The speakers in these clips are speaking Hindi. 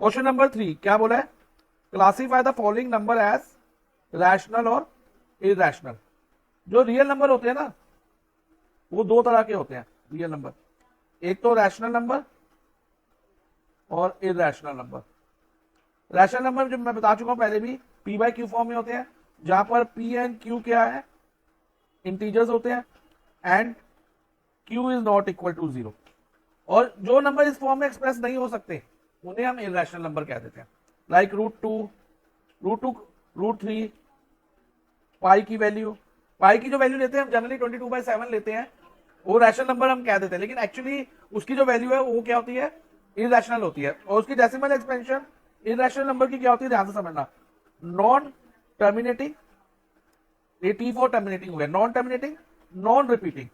क्वेश्चन नंबर 3 क्या बोला है, classify the following number as rational और इरैशनल। जो रियल नंबर होते हैं ना वो दो तरह के होते हैं रियल नंबर, एक तो रैशनल नंबर और इरैशनल नंबर। रैशनल नंबर जो मैं बता चुका हूं पहले भी, पी बाई क्यू फॉर्म में होते हैं, जहां पर पी एंड क्यू क्या है, इंटीजर्स होते हैं, and Q is not equal to 0। और जो नंबर इस फॉर्म में एक्सप्रेस नहीं हो सकते उन्हें हम इरैशनल नंबर कह देते हैं, लाइक √2, √3, पाई की वैल्यू। पाई की जो वैल्यू लेते हैं हम जनरली 22/7 लेते हैं, वो रैशनल नंबर हम कह देते हैं, लेकिन एक्चुअली उसकी जो वैल्यू है वो क्या होती है, इरैशनल होती है। और उसकी डेसिमल एक्सपेंशन इरैशनल नंबर की क्या होती है, ध्यान से समझना, नॉन टर्मिनेटिंग, ये T4 टर्मिनेटिंग हो गया, नॉन टर्मिनेटिंग, नॉन रिपीटिंग,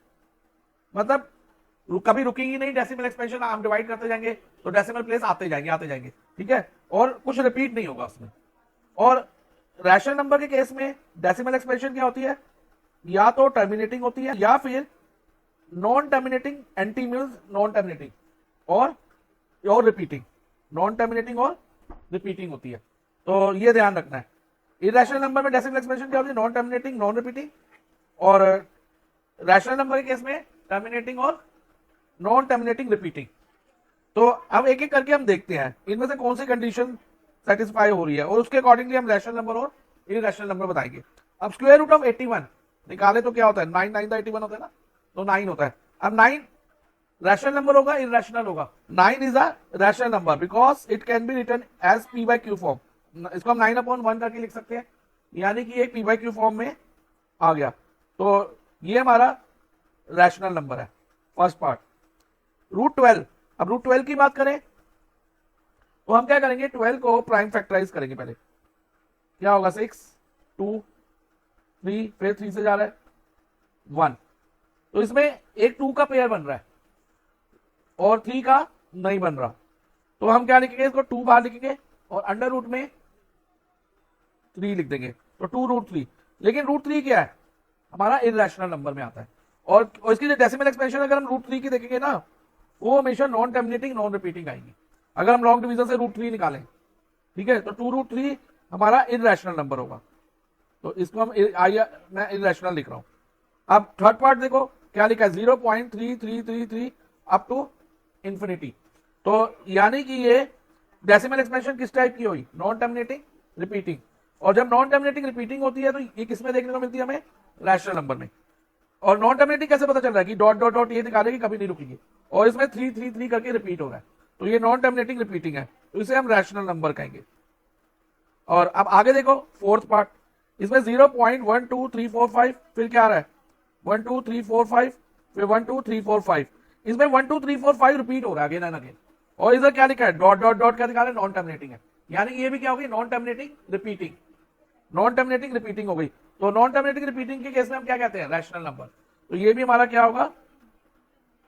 मतलब कभी रुकेंगी नहीं, डेसिमल एक्सपेंशन हम डिवाइड करते जाएंगे तो डेसिमल प्लेस आते जाएंगे, ठीक है, और कुछ रिपीट नहीं होगा उसमें। और रैशनल नंबर के केस में डेसिमल एक्सपेंशन क्या होती है, या तो टर्मिनेटिंग होती है या फिर non terminating, anti means non terminating, और रिपीटिंग, नॉन टर्मिनेटिंग और रिपीटिंग होती है। तो ये ध्यान रखना है, इरैशनल नंबर में डेसिमल एक्सपेंशन क्या होती है, नॉन टर्मिनेटिंग, नॉन रिपीटिंग, और रैशनल नंबर के केस में टर्मिनेटिंग और नॉन टर्मिनेटिंग, रिपीटिंग। तो अब एक एक करके हम देखते हैं इनमें से कौन सी कंडीशन सेटिस्फाई हो रही है, और उसके अकॉर्डिंगली हम रैशनल नंबर और इरैशनल नंबर बताएंगे। अब स्क्वायर रूट ऑफ 81 निकाले तो क्या होता है, 9 9 81 होता है ना, तो 9 होता है। अब 9 रैशनल नंबर होगा, इरैशनल होगा। 9 is a rational number because it can be written as P by Q form. इसको हम 9/1 करके लिख सकते हैं, यानी कि एक पी बाई क्यू फॉर्म में आ गया। तो ये हमारा रैशनल नंबर है, फर्स्ट पार्ट। √12, अब √12 की बात करें तो हम क्या करेंगे, 12 को प्राइम फैक्टराइज करेंगे। पहले क्या होगा, 6, 2, 3, फिर 3 से जा रहा है 1, तो इसमें एक 2 का पेयर बन रहा है और 3 का नहीं बन रहा, तो हम क्या लिखेंगे, इसको 2 बाहर लिखेंगे और अंडर रूट में 3 लिख देंगे, तो 2√3। लेकिन √3 क्या है, हमारा इरैशनल नंबर में आता है, और इसकी जो डेसिमल एक्सपेंशन अगर हम √3 की देखेंगे ना, वो हमेशा नॉन टर्मिनेटिंग, नॉन रिपीटिंग आएंगी, अगर हम लॉन्ग डिवीजन से √3 निकालें, ठीक है। तो 2√3 हमारा इरैशनल नंबर होगा, तो इसको हम मैं इरैशनल लिख रहा हूं। अब थर्ड पार्ट देखो क्या लिखा है, 0.3333 अप टू इंफिनिटी। तो यानी कि ये डेसिमल एक्सपेंशन किस टाइप की हुई, नॉन टर्मिनेटिंग, रिपीटिंग। और जब नॉन टर्मिनेटिंग, रिपीटिंग होती है तो ये किसमें देखने को मिलती है हमें, रैशनल नंबर में। और नॉन टर्मिनेटिंग कैसे पता चल रहा है कि डॉट डॉट डॉट ये निकालेगी, कभी नहीं रुकेगी, और इसमें 3 3 3 करके रिपीट हो रहा है, तो ये नॉन टर्मिनेटिंग, रिपीटिंग है, तो इसे हम रैशनल नंबर कहेंगे। और अब आगे देखो फोर्थ पार्ट, इसमें 0.12345, फिर क्या आ रहा है 12345, फिर 12345, इसमें 12345 रिपीट हो रहा है अगेन एंड अगेन। और इधर क्या लिखा है, डॉट डॉट डॉट क्या दिखा रहा है, नॉन टर्मिनेटिंग है, यानी ये भी क्या होगी, non terminating, repeating, non terminating, repeating हो गई। तो नॉन टर्मिनेटिंग, रिपीटिंग के केस में हम क्या कहते हैं, रैशनल नंबर। तो ये भी हमारा क्या होगा,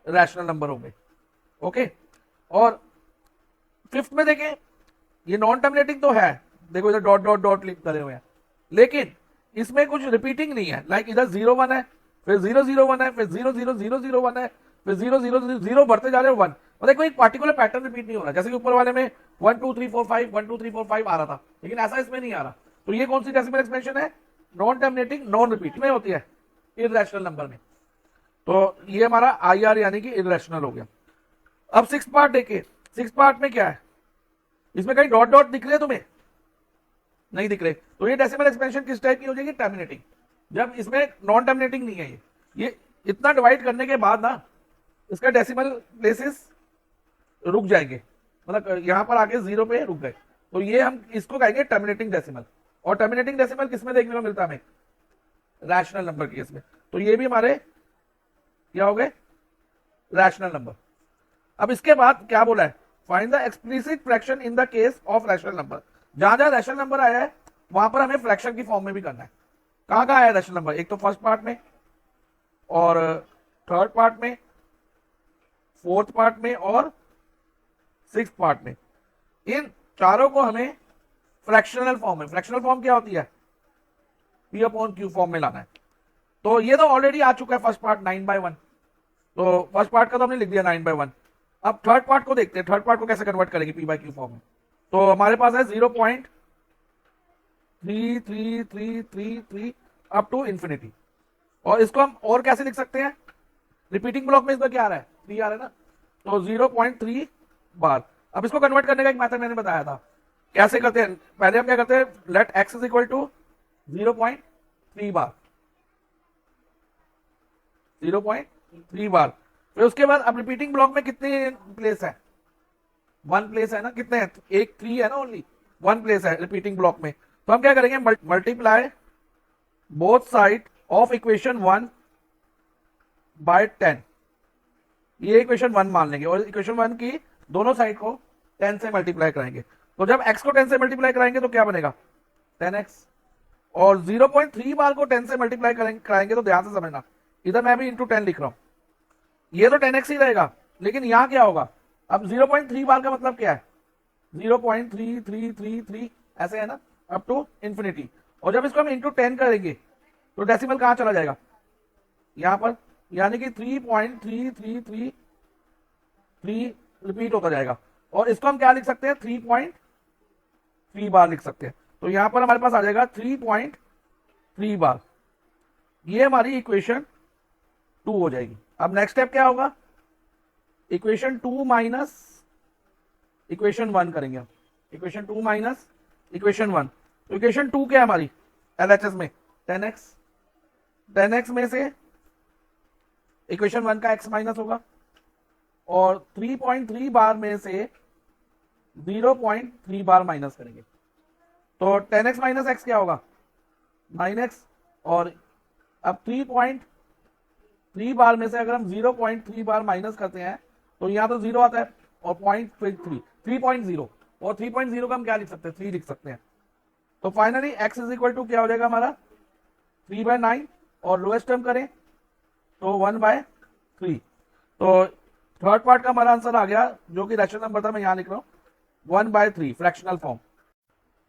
रैशनल नंबर हो गए, ओके। और फिफ्थ में देखें, ये नॉन टर्मिनेटिंग तो है, देखो इधर डॉट डॉट डॉट लिख करे हुए हैं, लेकिन इसमें कुछ रिपीटिंग नहीं है, लाइक इधर 0 1 है, फिर 0 0 1 है, फिर 0 0 0 0 1 है, फिर 0 0 0 बढ़ते जा रहे हैं 1, मतलब कोई पार्टिकुलर पैटर्न रिपीट नहीं हो रहा, जैसे कि ऊपर वाले में 1 2 3 4 5 1 2 3 4 5 आ रहा था, लेकिन ऐसा इसमें नहीं आ रहा। तो ये कौन सी डेसिमल एक्सपेंशन है, नॉन टर्मिनेटिंग, नॉन रिपीट में होती है, इरैशनल नंबर में। तो ये हमारा IR यानी कि इरैशनल हो गया। अब 6 पार्ट देखिए, 6 पार्ट में क्या है, इसमें कहीं डॉट डॉट दिख रहे हैं तुम्हें, नहीं दिख रहे, तो ये डेसिमल एक्सपेंशन किस टाइप की हो जाएगी, टर्मिनेटिंग, जब इसमें नॉन टर्मिनेटिंग नहीं है। ये इतना डिवाइड करने के बाद ना इसका डेसिमल प्लेसेस रुक जाएंगे, मतलब यहां पर आके 0 पे रुक गए, तो ये हम इसको कहेंगे टर्मिनेटिंग डेसिमल। और टर्मिनेटिंग डेसिमल किसमें देखने को मिलता है हमें, रैशनल नंबर केस में, तो ये भी हमारे क्या हो गए, रैशनल नंबर। अब इसके बाद क्या बोला है, find the explicit fraction in the case of rational number. जहां जहां रैशनल नंबर आया है वहां पर हमें फ्रैक्शन की फॉर्म में भी करना है। कहां कहां आया रैशनल नंबर, एक तो फर्स्ट पार्ट में, और थर्ड पार्ट में, फोर्थ पार्ट में, और सिक्स्थ पार्ट में। इन चारों को हमें फ्रैक्शनल फॉर्म में, फ्रैक्शनल फॉर्म क्या होती है, P/Q फॉर्म में लाना है। तो ये तो ऑलरेडी आ चुका है फर्स्ट पार्ट 9/1, तो फर्स्ट पार्ट का तो हमने लिख दिया 9/1। अब थर्ड पार्ट को देखते हैं, थर्ड पार्ट को कैसे कन्वर्ट करेंगे P/Q फॉर्म में। तो हमारे पास है 0.3333 अप टू इंफिनिटी। और इसको हम और कैसे लिख सकते हैं, रिपीटिंग ब्लॉक में इसका क्या आ रहा है, 3 आ रहा है ना, तो 0.3 बार। अब इसको कन्वर्ट करने का एक मेथड मैंने बताया था, कैसे करते हैं। पहले हम क्या करते हैं, let X is equal to 0.3 bar, 0.3 bar. फिर उसके बाद अब रिपीटिंग ब्लॉक में कितने प्लेस है, 1 प्लेस है ना, कितने हैं, एक 3 है ना, ओनली 1 प्लेस है रिपीटिंग ब्लॉक में। तो हम क्या करेंगे, multiply both side of equation 1 by 10, ये इक्वेशन 1 मान लेंगे और इक्वेशन 1 की दोनों साइड को 10 से मल्टीप्लाई कराएंगे। तो जब x को 10 से मल्टीप्लाई कराएंगे तो क्या बनेगा, 10x। और 0.3 बार को 10 से मल्टीप्लाई कराएंगे तो ध्यान से समझना, इधर मैं भी इंटू 10 लिख रहा हूं, ये तो 10x ही रहेगा, लेकिन यहां क्या होगा, अब 0.3 बार का मतलब क्या है, 0.3333 ऐसे है ना, अप टू इंफिनिटी। और जब इसको हम इंटू 10 करेंगे तो डेसिमल कहां चला जाएगा, यहां पर, यानी कि 3.3333 रिपीट होता जाएगा। और इसको हम क्या लिख सकते हैं, 3.3 बार लिख सकते हैं। तो यहां पर हमारे पास आ जाएगा 3.3 बार, ये हमारी इक्वेशन 2 हो जाएगी। अब नेक्स्ट स्टेप क्या होगा, इक्वेशन 2 माइनस इक्वेशन 1 करेंगे हम, इक्वेशन 2 माइनस इक्वेशन 1। तो इक्वेशन 2 क्या है हमारी एलएचएस में, 10x, 10x में से इक्वेशन 1 का x माइनस होगा, और 3.3 बार में से 0.3 बार माइनस करेंगे। तो 10x माइनस x क्या होगा, 9x। और अब 3.3 बार में से अगर हम 0.3 बार माइनस करते हैं तो यहां तो 0 आता है, और 3.0, और 3.0 का हम क्या लिख सकते हैं, 3 लिख सकते हैं। तो finally x is equal to क्या हो जाएगा हमारा, 3/9, और लोएस्ट टर्म करें तो 1/3। तो थर्ड पार्ट का हमारा आंसर आ गया, जो कि रैशनल नंबर था, मैं यहां लिख रहा हूं 1/3 फ्रैक्शनल फॉर्म।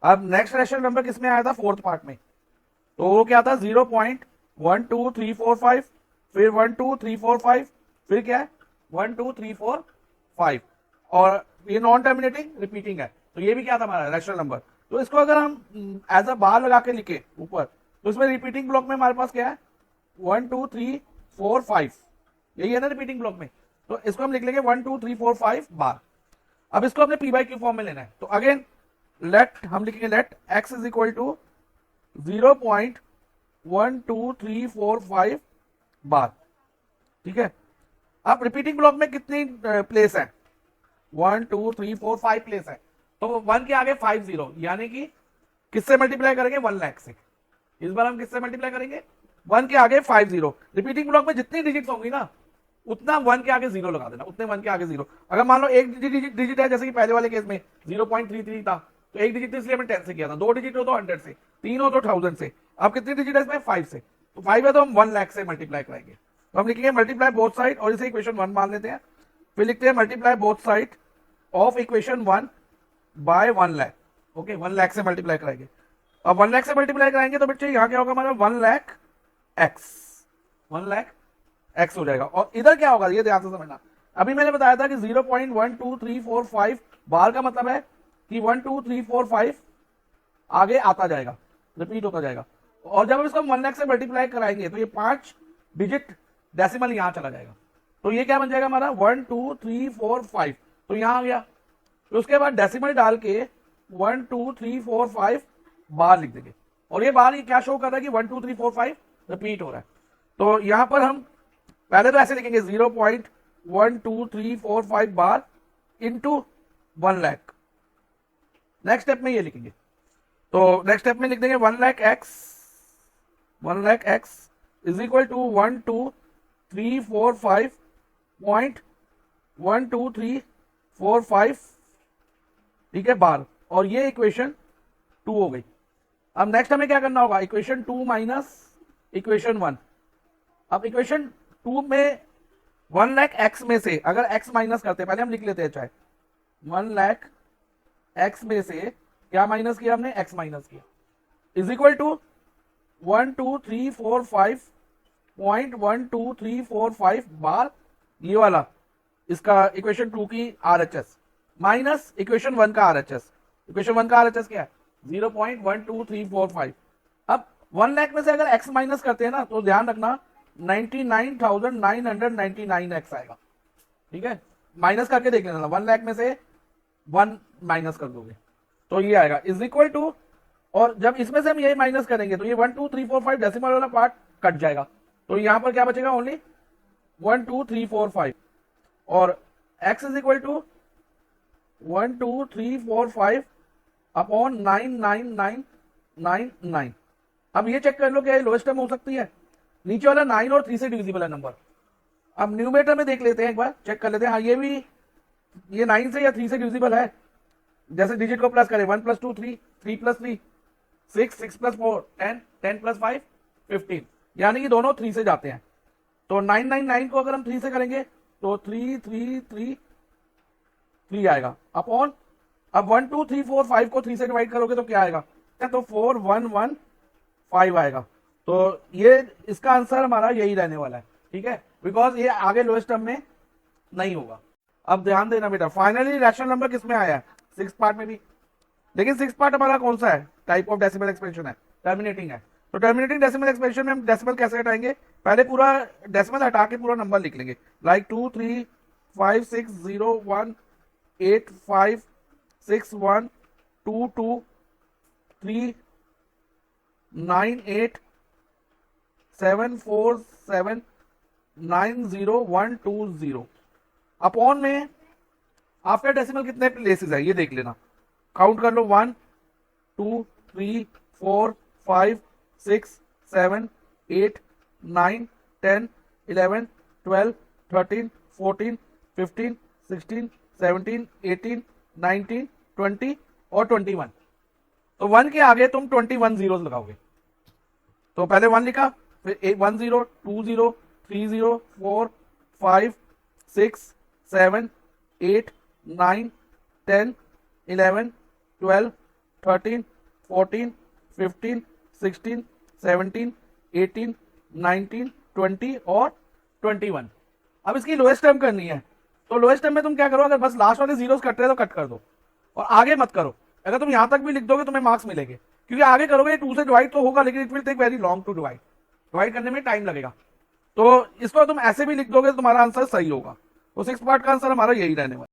अब नेक्स्ट रैशनल नंबर किसमें आया था, फोर्थ पार्ट में। तो वो क्या था, 0.12345, फिर 12345, फिर क्या है 12345, और ये नॉन टर्मिनेटिंग रिपीटिंग है, तो ये भी क्या था हमारा रैशनल नंबर। तो इसको अगर हम एज अ बार लगा के लिखे ऊपर, तो इसमें रिपीटिंग ब्लॉक में हमारे पास क्या है, 1 2 3 4 5, यही है ना रिपीटिंग ब्लॉक में। तो इसको हम लिख लेंगे 1 2 3 4 5 बार। अब इसको अपने p/q फॉर्म में लेना है, तो अगेन लेट हम लिखेंगे let x is equal to 0.12345 bar, ठीक है। अब रिपीटिंग ब्लॉक में कितनी प्लेस है, 1 2 3 4 5 प्लेस है। तो 1 के आगे 50, यानी कि किससे मल्टीप्लाई करेंगे, 1 लाख से। इस बार हम किससे मल्टीप्लाई करेंगे, 1 के आगे 50। रिपीटिंग ब्लॉक में जितनी डिजिट होंगी ना, उतना 1 के आगे 0 लगा देना, उतने 1 के आगे 0। अगर मान लो एक डिजिट है, जैसे कि पहले वाले केस में 0.33 था, तो एक डिजिट इसलिए हमने 10 से किया था, 2 डिजिट हो तो 100 से, 3 हो तो 1000 से। अब कितनी डिजिट है इसमें, 5 से। तो 5 है तो हम 1 लाख से मल्टीप्लाई करेंगे। तो हम लिखेंगे मल्टीप्लाई बोथ साइड, और इसे इक्वेशन 1 मान लेते हैं। फिर लिखते हैं multiply both side of equation 1 by 1 lakh. Okay, 1 lakh से मल्टीप्लाई कराएंगे। अब 1 लाख से मल्टीप्लाई कराएंगे तो बच्चे यहाँ क्या होगा हमारा, 1 लाख एक्स, 1 लाख एक्स हो जाएगा। और इधर क्या होगा, ये ध्यान से समझना। अभी मैंने बताया था कि 0.12345 बार का मतलब है कि 1 2 3 4 5 आगे आता जाएगा, रिपीट होता जाएगा। और जब हम इसको 1 लाख से मल्टीप्लाई कराएंगे तो ये 5 डिजिट डेसिमल यहां चला जाएगा। तो ये क्या बन जाएगा हमारा, 1 2 3 4 5, तो यहां आ गया। तो उसके बाद डेसिमल डाल के 1 2 3 4 5 बार लिख देंगे। और ये बार ये क्या शो कर रहा है कि 1 2 3 4 5 रिपीट हो रहा है। तो यहां पर हम पहले तो ऐसे लिखेंगे 0.12345 bar into 1 lakh. Next step में ये लिखेंगे, तो नेक्स्ट स्टेप में लिख देंगे 1 lakh X is equal to 12345.12345, ठीक है, बार। और ये इक्वेशन 2 हो गई। अब नेक्स्ट हमें क्या करना होगा, इक्वेशन 2 माइनस इक्वेशन 1। अब इक्वेशन 2 में 1 लाख एक्स में से अगर x माइनस करते हैं, पहले हम लिख लेते हैं, चाहे 1 लाख एक्स में से क्या माइनस किया हमने, x माइनस किया, इज इक्वल टू 12345.12345 बार, ये वाला इसका इक्वेशन 2 की RHS माइनस इक्वेशन 1 का RHS। इक्वेशन 1 का RHS क्या है 0.12345। अब 1 लाख में से अगर x माइनस करते हैं ना तो ध्यान रखना 99,999 x आएगा, ठीक है, माइनस करके देख लेना, 1 लाख में से 1 माइनस कर दोगे तो ये आएगा इज इक्वल टू, और जब इसमें से हम ये माइनस करेंगे तो ये 1 2 3 4 5 डेसिमल वाला पार्ट कट जाएगा, तो यहां पर क्या बचेगा ओनली 1 2 3 4 5, और x is equal to 1 2 3 4 5 upon 99999। अब ये चेक कर लो क्या लोएस्ट टर्म हो सकती है, नीचे वाला 9 और 3 से डिविजिबल है नंबर। अब न्यूमेरेटर में देख लेते हैं, एक बार चेक कर लेते हैं, हाँ ये भी ये 9 से या 3 से डिविजिबल है, जैसे डिजिट को प्लस करें 1 + 2 3, 3 + 3 6, 6 + 4 10, 10 + 5 15, यानी कि दोनों 3 से जाते हैं। तो 999 को अगर हम 3 से करेंगे तो 3 3 3 3 आएगा अपॉन, अब 1 2 3 4 5 को 3 से डिवाइड करोगे तो क्या आएगा, तो 4 1 1 5 आएगा। तो ये इसका आंसर हमारा यही रहने वाला है, ठीक है, बिकॉज ये आगे लोएस्ट टर्म में नहीं होगा। अब ध्यान देना बेटा, फाइनली रैशनल नंबर किसमें आया है, 6th पार्ट में भी, लेकिन 6th पार्ट हमारा कौन सा है, टाइप ऑफ डेसिमल एक्सपेंशन है, टर्मिनेटिंग है। तो टर्मिनेटिंग डेसिमल एक्सपेंशन में हम डेसिमल कैसे हटाएंगे, पहले पूरा डेसिमल हटा के पूरा नंबर लिख लेंगे, लाइक 2 3 5 6 0 1 8 5 6 1 2 2 3 9 8 7 4 7 9 0 1 2 0। अपॉन में आफ्टर डेसिमल कितने प्लेसेस है ये देख लेना, काउंट कर लो 1 2 3 4 5 6 7 8 9 10 11 12 13 14 15 16 17 18 19 20 और 21। तो 1 के आगे तुम 21 जीरोस लगाओगे, तो पहले 1 लिखा, फिर 1 0 2 0 3 0 4 5 6 7 8 9 10 11 12 13 14 15 16 17 18 19 20 और 21। अब इसकी लोएस्ट टर्म करनी है, तो लोएस्ट टर्म में तुम क्या करो, अगर बस लास्ट वाले जीरोस कट रहे तो कट कर दो और आगे मत करो। अगर तुम यहां तक भी लिख दोगे तुम्हें मार्क्स मिलेंगे, क्योंकि आगे करोगे 2 से डिवाइड तो होगा लेकिन it will take very long to divide करने में टाइम लगेगा। तो इसको तुम ऐसे भी लिख दोगे तो तुम्हारा आंसर सही होगा। तो 6th पार्ट का आंसर हमारा यही रहने वाला।